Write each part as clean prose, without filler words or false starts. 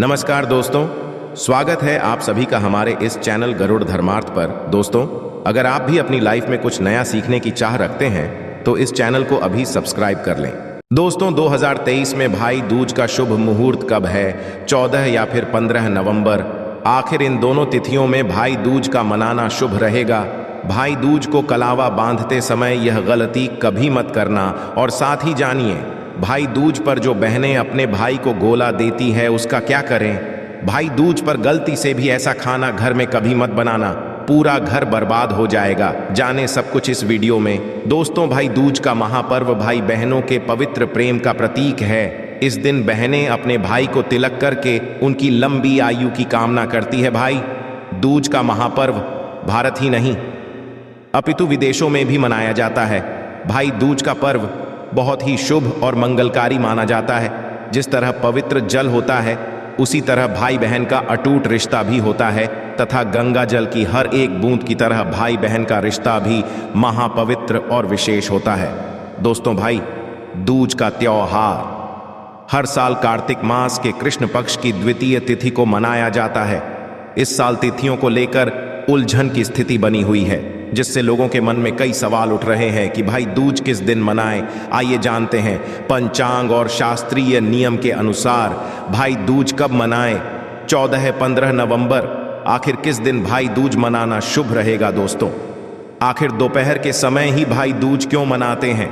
नमस्कार दोस्तों, स्वागत है आप सभी का हमारे इस चैनल गरुड़ धर्मार्थ पर। दोस्तों, अगर आप भी अपनी लाइफ में कुछ नया सीखने की चाह रखते हैं तो इस चैनल को अभी सब्सक्राइब कर लें। दोस्तों, 2023 में भाई दूज का शुभ मुहूर्त कब है? 14 या फिर 15 नवंबर। आखिर इन दोनों तिथियों में भाई दूज का मनाना शुभ रहेगा? भाई दूज को कलावा बांधते समय यह गलती कभी मत करना। और साथ ही जानिए, भाई दूज पर जो बहनें अपने भाई को गोला देती है उसका क्या करें। भाई दूज पर गलती से भी ऐसा खाना घर में कभी मत बनाना, पूरा घर बर्बाद हो जाएगा। जाने सब कुछ इस वीडियो में। दोस्तों, भाई दूज का महापर्व भाई बहनों के पवित्र प्रेम का प्रतीक है। इस दिन बहनें अपने भाई को तिलक करके उनकी लंबी आयु की कामना करती है। भाई दूज का महापर्व भारत ही नहीं अपितु विदेशों में भी मनाया जाता है। भाई दूज का पर्व बहुत ही शुभ और मंगलकारी माना जाता है। जिस तरह पवित्र जल होता है उसी तरह भाई बहन का अटूट रिश्ता भी होता है, तथा गंगा जल की हर एक बूंद की तरह भाई बहन का रिश्ता भी महापवित्र और विशेष होता है। दोस्तों, भाई दूज का त्योहार हर साल कार्तिक मास के कृष्ण पक्ष की द्वितीय तिथि को मनाया जाता है। इस साल तिथियों को लेकर उलझन की स्थिति बनी हुई है, जिससे लोगों के मन में कई सवाल उठ रहे हैं कि भाई दूज किस दिन मनाएं। आइए जानते हैं। पंचांग और शास्त्रीय नियम के अनुसार भाई दूज कब मनाएं? 14-15 नवंबर। आखिर किस दिन भाई दूज मनाना शुभ रहेगा? दोस्तों, आखिर दोपहर के समय ही भाई दूज क्यों मनाते हैं?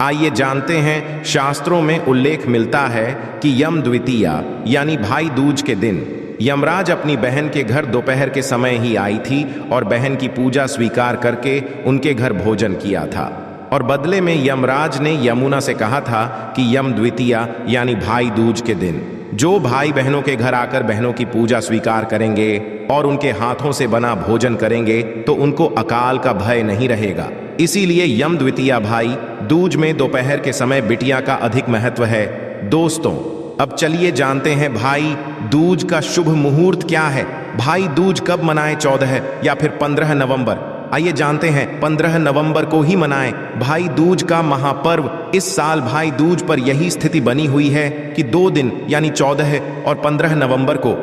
आइए जानते हैं। शास्त्रों में उल्लेख मिलता है कि यम द्वितीया यानी भाई दूज के दिन यमराज अपनी बहन के घर दोपहर के समय ही आई थी और बहन की पूजा स्वीकार करके उनके घर भोजन किया था। और बदले में यमराज ने यमुना से कहा था कि यम द्वितीया यानी भाई दूज के दिन जो भाई बहनों के घर आकर बहनों की पूजा स्वीकार करेंगे और उनके हाथों से बना भोजन करेंगे तो उनको अकाल का भय नहीं रहेगा। इसीलिए यम द्वितीया भाई दूज में दोपहर के समय बिटिया का अधिक महत्व है। दोस्तों, अब चलिए जानते हैं भाई दूज का शुभ मुहूर्त क्या है। भाई दूज कब मनाएं? 14 या फिर 15 नवंबर। आइए जानते हैं। 15 नवंबर को ही मनाएं भाई दूज का महापर्व। इस साल भाई दूज पर यही स्थिति बनी हुई है कि 2 दिन यानी 14 और 15 नवंबर को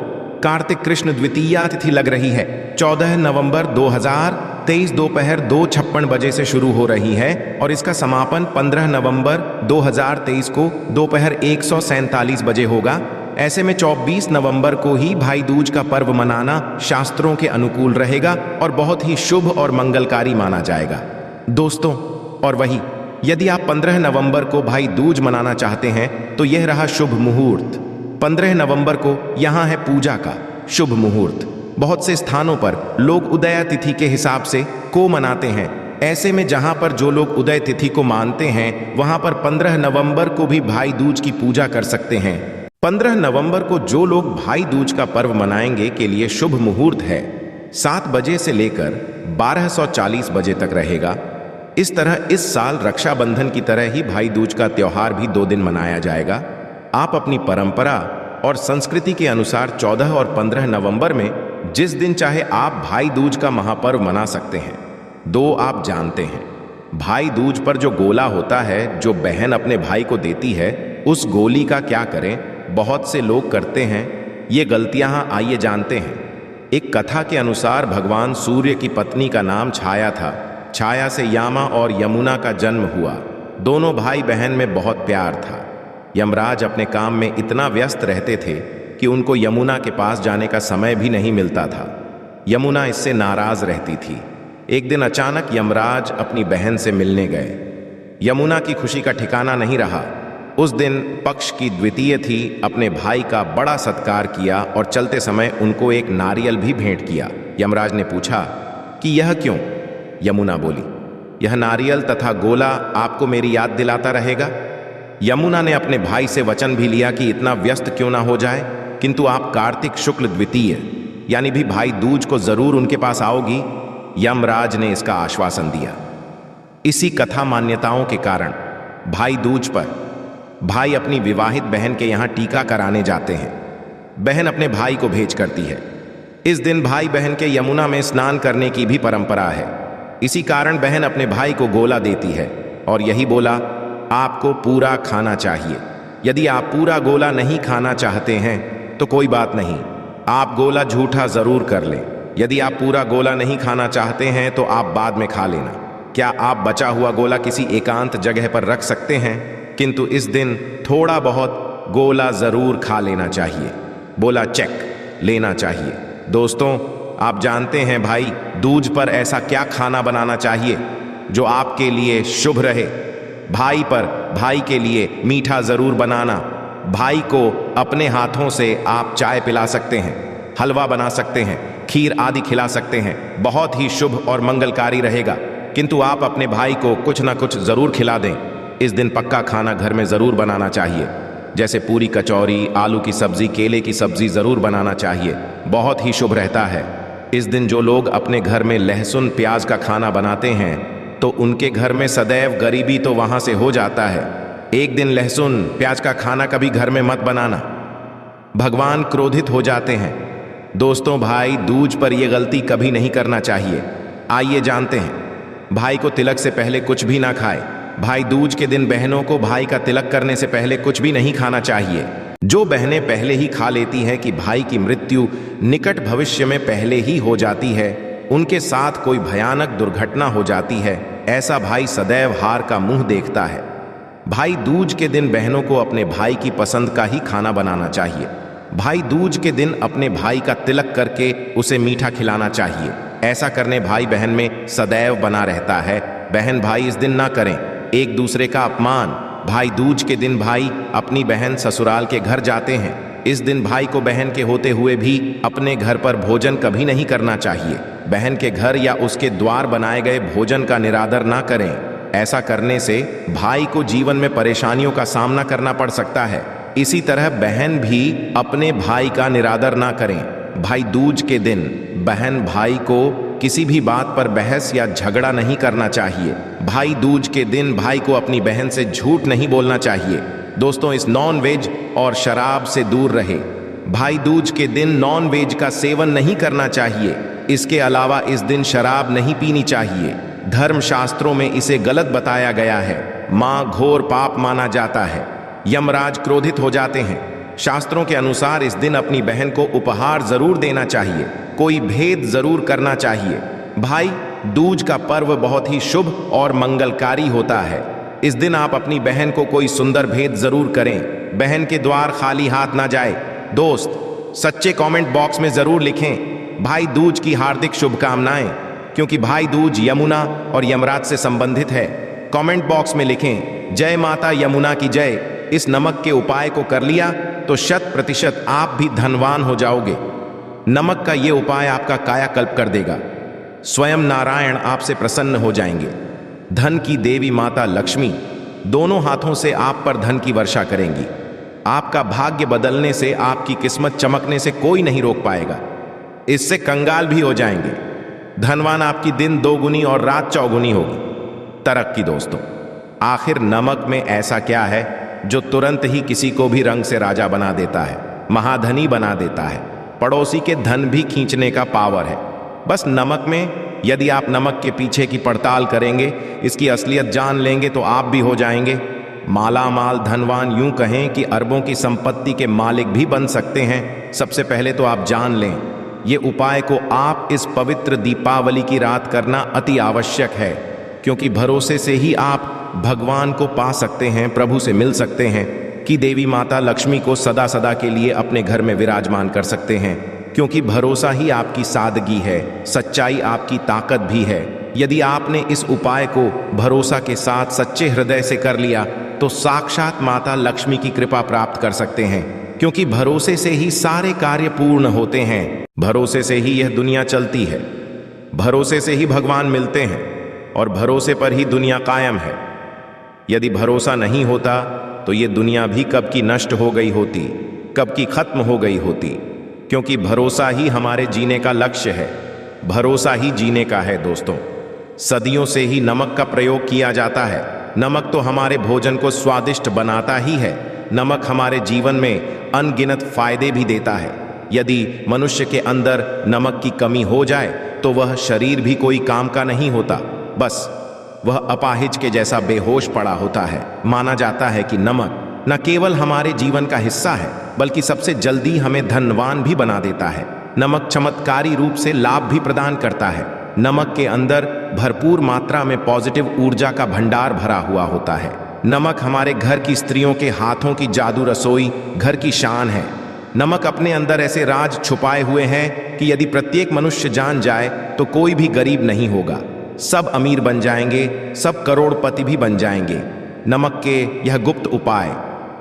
कार्तिक कृष्ण द्वितीया तिथि लग रही है। 14 नवंबर 2023 दोपहर 2:56 बजे से शुरू हो रही है और इसका समापन 15 नवंबर 2023 को दोपहर 1:47 बजे होगा। ऐसे में 24 नवंबर को ही भाई दूज का पर्व मनाना शास्त्रों के अनुकूल रहेगा और बहुत ही शुभ और मंगलकारी माना जाएगा। दोस्तों, और वही यदि आप 15 नवंबर को भाई दूज मनाना चाहते हैं तो यह रहा शुभ मुहूर्त। 15 नवंबर को यहाँ है पूजा का शुभ मुहूर्त। बहुत से स्थानों पर लोग उदय तिथि के हिसाब से को मनाते हैं। ऐसे में जहाँ पर जो लोग उदय तिथि को मानते हैं वहाँ पर 15 नवंबर को भी भाई दूज की पूजा कर सकते हैं। 15 नवंबर को जो लोग भाई दूज का पर्व मनाएंगे के लिए शुभ मुहूर्त है 7 बजे से लेकर 12:40 बजे तक रहेगा। इस तरह इस साल रक्षाबंधन की तरह ही भाई दूज का त्योहार भी 2 दिन मनाया जाएगा। आप अपनी परंपरा और संस्कृति के अनुसार 14 और 15 नवंबर में जिस दिन चाहे आप भाई दूज का महापर्व मना सकते हैं। 2 आप जानते हैं, भाई दूज पर जो गोला होता है जो बहन अपने भाई को देती है उस गोली का क्या करें? बहुत से लोग करते हैं ये गलतियां। आइए जानते हैं। एक कथा के अनुसार भगवान सूर्य की पत्नी का नाम छाया था। छाया से यामा और यमुना का जन्म हुआ। दोनों भाई बहन में बहुत प्यार था। यमराज अपने काम में इतना व्यस्त रहते थे कि उनको यमुना के पास जाने का समय भी नहीं मिलता था। यमुना इससे नाराज रहती थी। एक दिन अचानक यमराज अपनी बहन से मिलने गए। यमुना की खुशी का ठिकाना नहीं रहा। उस दिन पक्ष की द्वितीय थी। अपने भाई का बड़ा सत्कार किया और चलते समय उनको एक नारियल भी भेंट किया। यमराज ने पूछा कि यह क्यों? यमुना बोली, यह नारियल तथा गोला आपको मेरी याद दिलाता रहेगा। यमुना ने अपने भाई से वचन भी लिया कि इतना व्यस्त क्यों ना हो जाए, किंतु आप कार्तिक शुक्ल द्वितीय यानी भी भाई दूज को जरूर उनके पास आओगी। यमराज ने इसका आश्वासन दिया। इसी कथा मान्यताओं के कारण भाई दूज पर भाई अपनी विवाहित बहन के यहाँ टीका कराने जाते हैं। बहन अपने भाई को भेंट करती है। इस दिन भाई बहन के यमुना में स्नान करने की भी परंपरा है। इसी कारण बहन अपने भाई को गोला देती है और यही बोला आपको पूरा खाना चाहिए। यदि आप पूरा गोला नहीं खाना चाहते हैं तो कोई बात नहीं, आप गोला झूठा जरूर कर लें। यदि आप पूरा गोला नहीं खाना चाहते हैं तो आप बाद में खा लेना। क्या आप बचा हुआ गोला किसी एकांत जगह पर रख सकते हैं, किंतु इस दिन थोड़ा बहुत गोला जरूर खा लेना चाहिए। बोला चेक लेना चाहिए। दोस्तों, आप जानते हैं भाई दूज पर ऐसा क्या खाना बनाना चाहिए जो आपके लिए शुभ रहे। भाई पर भाई के लिए मीठा जरूर बनाना। भाई को अपने हाथों से आप चाय पिला सकते हैं, हलवा बना सकते हैं, खीर आदि खिला सकते हैं। बहुत ही शुभ और मंगलकारी रहेगा। किंतु आप अपने भाई को कुछ ना कुछ जरूर खिला दें। इस दिन पक्का खाना घर में जरूर बनाना चाहिए, जैसे पूरी, कचौरी, आलू की सब्जी, केले की सब्जी जरूर बनाना चाहिए। बहुत ही शुभ रहता है। इस दिन जो लोग अपने घर में लहसुन प्याज का खाना बनाते हैं तो उनके घर में सदैव गरीबी तो वहां से हो जाता है। एक दिन लहसुन प्याज का खाना कभी घर में मत बनाना, भगवान क्रोधित हो जाते हैं। दोस्तों, भाई दूज पर यह गलती कभी नहीं करना चाहिए। आइए जानते हैं। भाई को तिलक से पहले कुछ भी ना खाए। भाई दूज के दिन बहनों को भाई का तिलक करने से पहले कुछ भी नहीं खाना चाहिए। जो बहनें पहले ही खा लेती हैं कि भाई की मृत्यु निकट भविष्य में पहले ही हो जाती है, उनके साथ कोई भयानक दुर्घटना हो जाती है, ऐसा भाई सदैव हार का मुंह देखता है। भाई दूज के दिन बहनों को अपने भाई की पसंद का ही खाना बनाना चाहिए। भाई दूज के दिन अपने भाई का तिलक करके उसे मीठा खिलाना चाहिए। ऐसा करने भाई बहन में सदैव बना रहता है। बहन भाई इस दिन ना करें एक दूसरे का अपमान। भाई दूज के दिन भाई अपनी बहन ससुराल के घर जाते हैं। इस दिन भाई को बहन के होते हुए भी अपने घर पर भोजन कभी नहीं करना चाहिए। बहन के घर या उसके द्वार बनाए गए भोजन का निरादर ना करें। ऐसा करने से भाई को जीवन में परेशानियों का सामना करना पड़ सकता है। इसी तरह बहन भी अपने भाई का निरादर ना करें। भाई दूज के दिन बहन भाई को किसी भी बात पर बहस या झगड़ा नहीं करना चाहिए। भाई दूज के दिन भाई को अपनी बहन से झूठ नहीं बोलना चाहिए। दोस्तों, इस नॉन वेज और शराब से दूर रहे। भाई दूज के दिन नॉन वेज का सेवन नहीं करना चाहिए। इसके अलावा इस दिन शराब नहीं पीनी चाहिए। धर्म शास्त्रों में इसे गलत बताया गया है। मां घोर पाप माना जाता है। यमराज क्रोधित हो जाते हैं। शास्त्रों के अनुसार इस दिन अपनी बहन को उपहार जरूर देना चाहिए, कोई भेद जरूर करना चाहिए। भाई दूज का पर्व बहुत ही शुभ और मंगलकारी होता है। इस दिन आप अपनी बहन को कोई सुंदर भेद जरूर करें। बहन के द्वार खाली हाथ ना जाए। दोस्त, सच्चे कमेंट बॉक्स में जरूर लिखें भाई दूज की हार्दिक शुभकामनाएं, क्योंकि भाई दूज यमुना और यमराज से संबंधित है। कमेंट बॉक्स में लिखें जय माता यमुना की जय। इस नमक के उपाय को कर लिया तो 100% आप भी धनवान हो जाओगे। नमक का ये उपाय आपका कायाकल्प कर देगा। स्वयं नारायण आपसे प्रसन्न हो जाएंगे। धन की देवी माता लक्ष्मी दोनों हाथों से आप पर धन की वर्षा करेंगी। आपका भाग्य बदलने से, आपकी किस्मत चमकने से कोई नहीं रोक पाएगा। इससे कंगाल भी हो जाएंगे। धनवान आपकी दिन दोगुनी और रात चौगुनी होगी। तरक्की। दोस्तों, आखिर नमक में ऐसा क्या है जो तुरंत ही किसी को भी रंग से राजा बना देता है, महाधनी बना देता है, पड़ोसी के धन भी खींचने का पावर है बस नमक में। यदि आप नमक के पीछे की पड़ताल करेंगे, इसकी असलियत जान लेंगे तो आप भी हो जाएंगे माला माल धनवान। यूं कहें कि अरबों की संपत्ति के मालिक भी बन सकते हैं। सबसे पहले तो आप जान लें, ये उपाय को आप इस पवित्र दीपावली की रात करना अति आवश्यक है, क्योंकि भरोसे से ही आप भगवान को पा सकते हैं, प्रभु से मिल सकते हैं, कि देवी माता लक्ष्मी को सदा सदा के लिए अपने घर में विराजमान कर सकते हैं। क्योंकि भरोसा ही आपकी सादगी है, सच्चाई आपकी ताकत भी है। यदि आपने इस उपाय को भरोसा के साथ सच्चे हृदय से कर लिया तो साक्षात माता लक्ष्मी की कृपा प्राप्त कर सकते हैं, क्योंकि भरोसे से ही सारे कार्य पूर्ण होते हैं। भरोसे से ही यह दुनिया चलती है, भरोसे से ही भगवान मिलते हैं और भरोसे पर ही दुनिया कायम है। यदि भरोसा नहीं होता तो ये दुनिया भी कब की नष्ट हो गई होती, कब की खत्म हो गई होती, क्योंकि भरोसा ही हमारे जीने का लक्ष्य है, भरोसा ही जीने का है। दोस्तों, सदियों से ही नमक का प्रयोग किया जाता है। नमक तो हमारे भोजन को स्वादिष्ट बनाता ही है। नमक हमारे जीवन में अनगिनत फायदे भी देता है। यदि मनुष्य के अंदर नमक की कमी हो जाए तो वह शरीर भी कोई काम का नहीं होता, बस वह अपाहिज के जैसा बेहोश पड़ा होता है। माना जाता है कि नमक न केवल हमारे जीवन का हिस्सा है बल्कि सबसे जल्दी हमें धनवान भी बना देता है। नमक चमत्कारी रूप से लाभ भी प्रदान करता है। नमक के अंदर भरपूर मात्रा में पॉजिटिव ऊर्जा का भंडार भरा हुआ होता है। नमक हमारे घर की स्त्रियों के हाथों की जादू रसोई घर की शान है। नमक अपने अंदर ऐसे राज छुपाए हुए हैं कि यदि प्रत्येक मनुष्य जान जाए तो कोई भी गरीब नहीं होगा, सब अमीर बन जाएंगे, सब करोड़पति भी बन जाएंगे। नमक के यह गुप्त उपाय,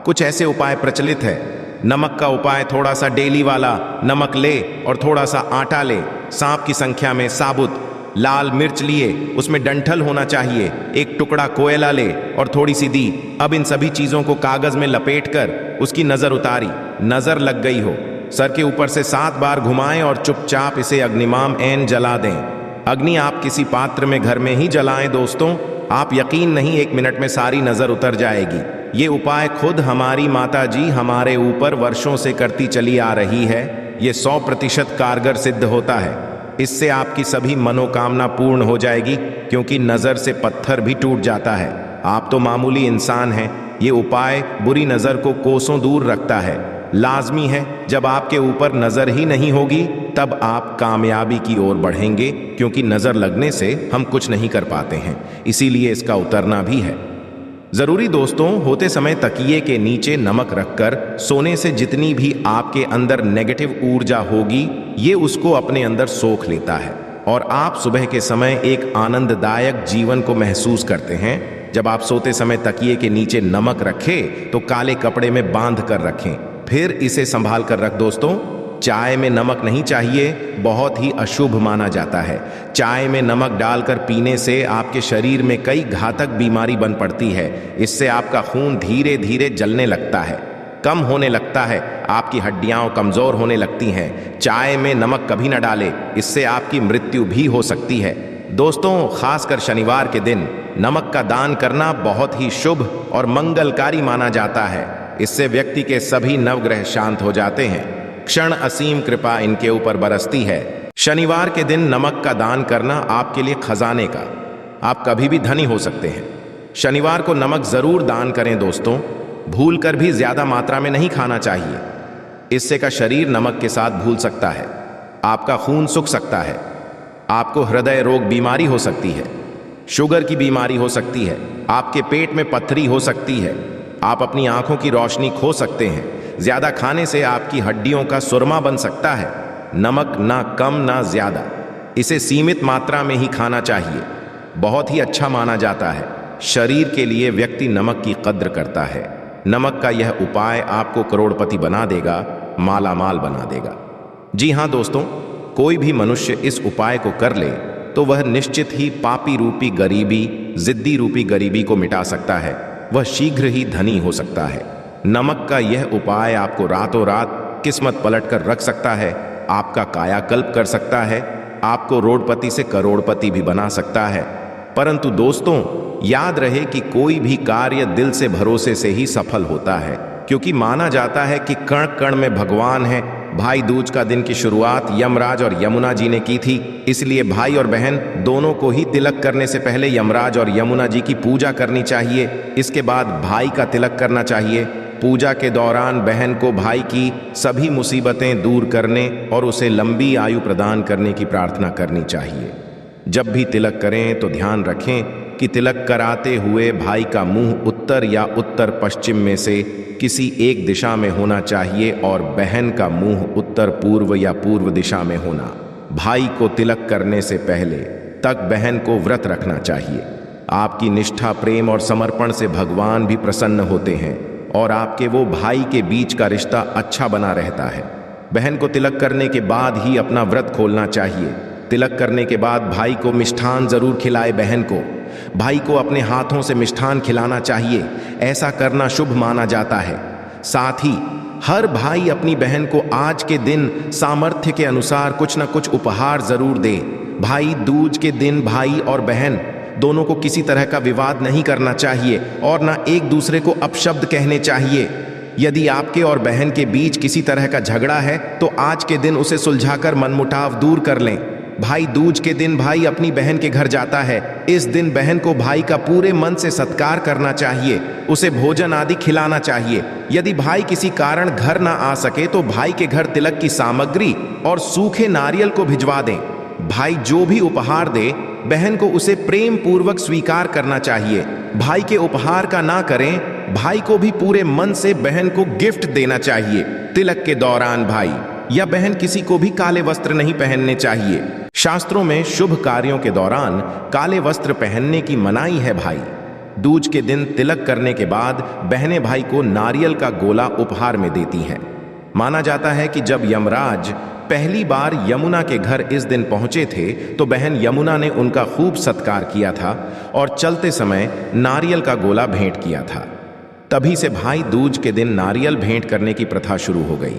कुछ ऐसे उपाय प्रचलित है। नमक का उपाय थोड़ा सा डेली वाला, नमक ले और थोड़ा सा आटा ले, सांप की संख्या में साबुत लाल मिर्च लिए, उसमें डंठल होना चाहिए, एक टुकड़ा कोयला ले और थोड़ी सी दी। अब इन सभी चीजों को कागज में लपेटकर उसकी नजर उतारी, नजर लग गई हो, सर के ऊपर से 7 बार घुमाएं और चुपचाप इसे अग्निमाम एन जला दें। अग्नि आप किसी पात्र में घर में ही जलाएं दोस्तों, आप यकीन नहीं 1 मिनट में सारी नजर उतर जाएगी। ये उपाय खुद हमारी माता जी हमारे ऊपर वर्षों से करती चली आ रही है। ये 100% कारगर सिद्ध होता है। इससे आपकी सभी मनोकामना पूर्ण हो जाएगी, क्योंकि नजर से पत्थर भी टूट जाता है। आप तो मामूली इंसान हैं, ये उपाय बुरी नजर को कोसों दूर रखता है। लाजमी है, जब आपके ऊपर नजर ही नहीं होगी तब आप कामयाबी की ओर बढ़ेंगे, क्योंकि नजर लगने से हम कुछ नहीं कर पाते हैं, इसीलिए इसका उतरना भी है जरूरी। दोस्तों, होते समय तकिए के नीचे नमक रखकर सोने से जितनी भी आपके अंदर नेगेटिव ऊर्जा होगी ये उसको अपने अंदर सोख लेता है और आप सुबह के समय एक आनंददायक जीवन को महसूस करते हैं। जब आप सोते समय तकिए के नीचे नमक रखें तो काले कपड़े में बांध कर रखें, फिर इसे संभाल कर रख दोस्तों। चाय में नमक नहीं चाहिए, बहुत ही अशुभ माना जाता है। चाय में नमक डालकर पीने से आपके शरीर में कई घातक बीमारी बन पड़ती है। इससे आपका खून धीरे धीरे जलने लगता है, कम होने लगता है, आपकी हड्डियां कमजोर होने लगती हैं। चाय में नमक कभी न डालें, इससे आपकी मृत्यु भी हो सकती है। दोस्तों, खासकर शनिवार के दिन नमक का दान करना बहुत ही शुभ और मंगलकारी माना जाता है। इससे व्यक्ति के सभी नवग्रह शांत हो जाते हैं, क्षण असीम कृपा इनके ऊपर बरसती है। शनिवार के दिन नमक का दान करना आपके लिए खजाने का, आप कभी भी धनी हो सकते हैं। शनिवार को नमक जरूर दान करें दोस्तों, भूल कर भी ज्यादा मात्रा में नहीं खाना चाहिए। इससे का शरीर नमक के साथ भूल सकता है, आपका खून सूख सकता है, आपको हृदय रोग बीमारी हो सकती है, शुगर की बीमारी हो सकती है, आपके पेट में पत्थरी हो सकती है, आप अपनी आंखों की रोशनी खो सकते हैं। ज्यादा खाने से आपकी हड्डियों का सुरमा बन सकता है। नमक ना कम ना ज्यादा, इसे सीमित मात्रा में ही खाना चाहिए, बहुत ही अच्छा माना जाता है। शरीर के लिए व्यक्ति नमक की कद्र करता है। नमक का यह उपाय आपको करोड़पति बना देगा, माला माल बना देगा। जी हाँ दोस्तों, कोई भी मनुष्य इस उपाय को कर ले तो वह निश्चित ही पापी रूपी गरीबी, जिद्दी रूपी गरीबी को मिटा सकता है, वह शीघ्र ही धनी हो सकता है। नमक का यह उपाय आपको रातों रात किस्मत पलट कर रख सकता है, आपका कायाकल्प कर सकता है, आपको रोडपति से करोड़पति भी बना सकता है। परंतु दोस्तों, याद रहे कि कोई भी कार्य दिल से भरोसे से ही सफल होता है, क्योंकि माना जाता है कि कण कण में भगवान है। भाई दूज का दिन की शुरुआत यमराज और यमुना जी ने की थी, इसलिए भाई और बहन दोनों को ही तिलक करने से पहले यमराज और यमुना जी की पूजा करनी चाहिए। इसके बाद भाई का तिलक करना चाहिए। पूजा के दौरान बहन को भाई की सभी मुसीबतें दूर करने और उसे लंबी आयु प्रदान करने की प्रार्थना करनी चाहिए। जब भी तिलक करें तो ध्यान रखें कि तिलक कराते हुए भाई का मुंह उत्तर या उत्तर पश्चिम में से किसी एक दिशा में होना चाहिए और बहन का मुंह उत्तर पूर्व या पूर्व दिशा में होना। भाई को तिलक करने से पहले तक बहन को व्रत रखना चाहिए। आपकी निष्ठा, प्रेम और समर्पण से भगवान भी प्रसन्न होते हैं और आपके वो भाई के बीच का रिश्ता अच्छा बना रहता है। बहन को तिलक करने के बाद ही अपना व्रत खोलना चाहिए। तिलक करने के बाद भाई को मिष्ठान जरूर खिलाए। बहन को भाई को अपने हाथों से मिष्ठान खिलाना चाहिए, ऐसा करना शुभ माना जाता है। साथ ही हर भाई अपनी बहन को आज के दिन सामर्थ्य के अनुसार कुछ न कुछ उपहार जरूर दे। भाई दूज के दिन भाई और बहन दोनों को किसी तरह का विवाद नहीं करना चाहिए और ना एक दूसरे को अपशब्द कहने चाहिए। यदि आपके और बहन के बीच किसी तरह का झगड़ा है तो आज के दिन उसे सुलझाकर मनमुटाव दूर कर लें। भाई दूज के दिन भाई अपनी बहन के घर जाता है। इस दिन बहन को भाई का पूरे मन से सत्कार करना चाहिए, उसे भोजन आदि खिलाना चाहिए। यदि भाई किसी कारण घर ना आ सके तो भाई के घर तिलक की सामग्री और सूखे नारियल को भिजवा दें। भाई जो भी उपहार दे बहन को उसे प्रेम पूर्वक स्वीकार करना चाहिए। भाई के उपहार का ना करें, भाई को भी पूरे मन से बहन को गिफ्ट देना चाहिए। तिलक के दौरान भाई या बहन किसी को भी काले वस्त्र नहीं पहनने चाहिए। शास्त्रों में शुभ कार्यों के दौरान काले वस्त्र पहनने की मनाही है। भाई दूज के दिन तिलक करने के बाद बहनें भाई को नारियल का गोला उपहार में देती हैं। माना जाता है कि जब यमराज पहली बार यमुना के घर इस दिन पहुंचे थे तो बहन यमुना ने उनका खूब सत्कार किया था और चलते समय नारियल का गोला भेंट किया था। तभी से भाई दूज के दिन नारियल भेंट करने की प्रथा शुरू हो गई।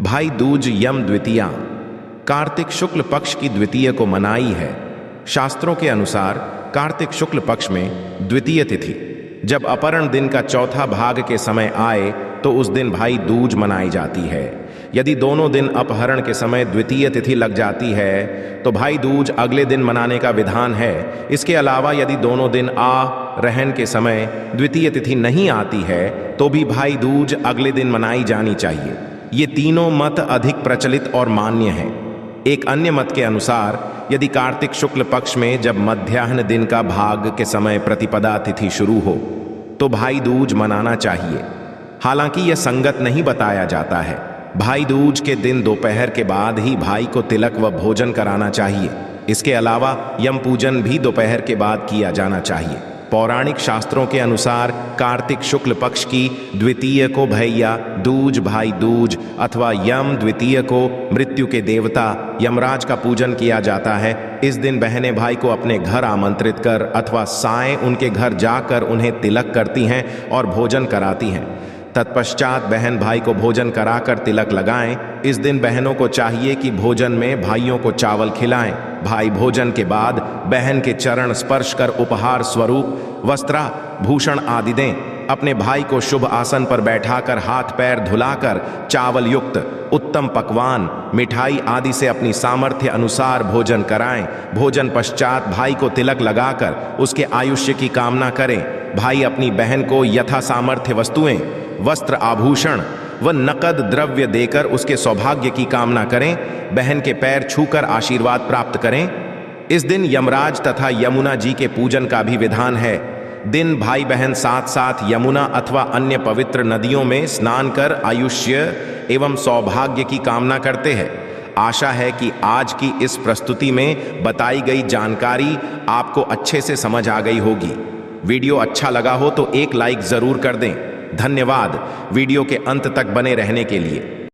भाई दूज यम द्वितीया कार्तिक शुक्ल पक्ष की द्वितीय को मनाई है। शास्त्रों के अनुसार कार्तिक शुक्ल पक्ष में द्वितीय तिथि जब अपहरण दिन का चौथा भाग के समय आए तो उस दिन भाई दूज मनाई जाती है। यदि दोनों दिन अपहरण के समय द्वितीय तिथि लग जाती है तो भाई दूज अगले दिन मनाने का विधान है। इसके अलावा यदि दोनों दिन रहन के समय द्वितीय तिथि नहीं आती है तो भी भाई दूज अगले दिन मनाई जानी चाहिए। ये तीनों मत अधिक प्रचलित और मान्य हैं। एक अन्य मत के अनुसार यदि कार्तिक शुक्ल पक्ष में जब मध्याह्न दिन का भाग के समय प्रतिपदा तिथि शुरू हो तो भाई दूज मनाना चाहिए। हालांकि यह संगत नहीं बताया जाता है। भाई दूज के दिन दोपहर के बाद ही भाई को तिलक व भोजन कराना चाहिए। इसके अलावा यम पूजन भी दोपहर के बाद किया जाना चाहिए। पौराणिक शास्त्रों के अनुसार कार्तिक शुक्ल पक्ष की द्वितीय को भैया दूज भाई दूज अथवा यम द्वितीय को मृत्यु के देवता यमराज का पूजन किया जाता है। इस दिन बहनें भाई को अपने घर आमंत्रित कर अथवा साएं उनके घर जाकर उन्हें तिलक करती हैं और भोजन कराती हैं। तत्पश्चात बहन भाई को भोजन कराकर तिलक लगाएं। इस दिन बहनों को चाहिए कि भोजन में भाइयों को चावल खिलाएं। भाई भोजन के बाद बहन के चरण स्पर्श कर उपहार स्वरूप वस्त्राभूषण आदि दें। अपने भाई को शुभ आसन पर बैठाकर हाथ पैर धुलाकर चावल युक्त उत्तम पकवान मिठाई आदि से अपनी सामर्थ्य अनुसार भोजन कराएं। भोजन पश्चात भाई को तिलक लगाकर उसके आयुष्य की कामना करें। भाई अपनी बहन को यथा सामर्थ्य वस्तुएं वस्त्र आभूषण व नकद द्रव्य देकर उसके सौभाग्य की कामना करें। बहन के पैर छूकर आशीर्वाद प्राप्त करें। इस दिन यमराज तथा यमुना जी के पूजन का भी विधान है। दिन भाई बहन साथ साथ यमुना अथवा अन्य पवित्र नदियों में स्नान कर आयुष्य एवं सौभाग्य की कामना करते हैं। आशा है कि आज की इस प्रस्तुति में बताई गई जानकारी आपको अच्छे से समझ आ गई होगी। वीडियो अच्छा लगा हो तो एक लाइक जरूर कर दें। धन्यवाद वीडियो के अंत तक बने रहने के लिए।